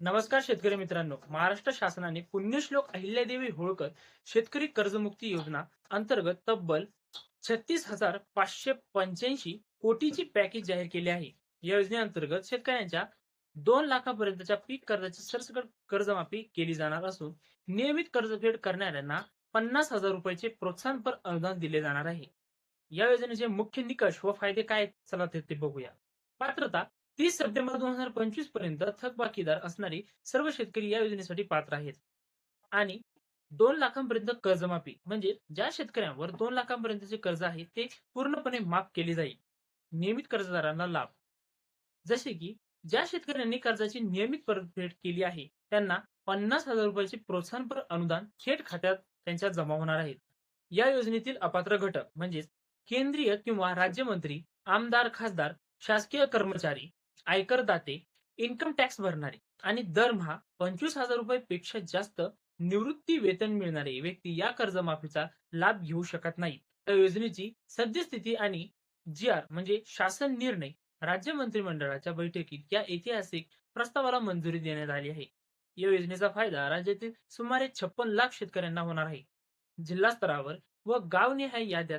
नमस्कार शेतकरी मित्रांनो. महाराष्ट्र शासनाने पुण्यश्लोक अहिल्यादेवी होळकर शेतकरी कर्जमुक्ती योजना अंतर्गत तब्बल 36,585 कोटीची पॅकेज जाहीर केले आहे. या योजनेअंतर्गत शेतकऱ्यांच्या 2 लाखापर्यंतच्या पीक कर्जाची सरसकट कर्जमाफी केली जाणार असून नियमित कर्जफेड करणाऱ्यांना 50,000 रुपयाचे प्रोत्साहनपर अनुदान दिले जाणार आहे. या योजनेचे मुख्य निकष व फायदे काय आहेत? चला ते बघूया. पात्रता: 30 सप्टेंबर 2025 पर्यंत थकबाकीदार असणारी सर्व शेतकरी या योजनेसाठी पात्र आहेत. आणि 2 लाखांपर्यंत कर्जमाफी म्हणजे ज्या शेतकऱ्यांवर 2 लाखांपर्यंतचे कर्ज आहे ते पूर्णपणे माफ केले जाईल. नियमित कर्जदारांना लाभ: जसे की ज्या शेतकऱ्यांनी कर्जाची नियमित परतफेड केली आहे त्यांना 50,000 रुपयाचे प्रोत्साहनपर अनुदान थेट खात्यात त्यांच्या जमा होणार आहेत. या योजनेतील अपात्र घटक म्हणजे केंद्रीय किंवा राज्यमंत्री, आमदार, खासदार, शासकीय कर्मचारी, आयकर दाते, इन्कम टॅक्स भरणारे आणि दरमहा 25,000 रुपये जास्त निवृत्ती वेतन मिळणारे व्यक्ती या कर्जमाफीचा लाभ घेऊ शकत नाहीत. या योजनेची सद्यस्थिती आणि जी-आर म्हणजे शासन निर्णय राज्य मंत्रिमंडळाच्या बैठकीत या ऐतिहासिक प्रस्तावाला मंजुरी देण्यात आली आहे. या योजनेचा फायदा राज्यातील सुमारे 56 लाख शेतकऱ्यांना होणार आहे. जिल्हा स्तरावर व गावनिहाय याद्या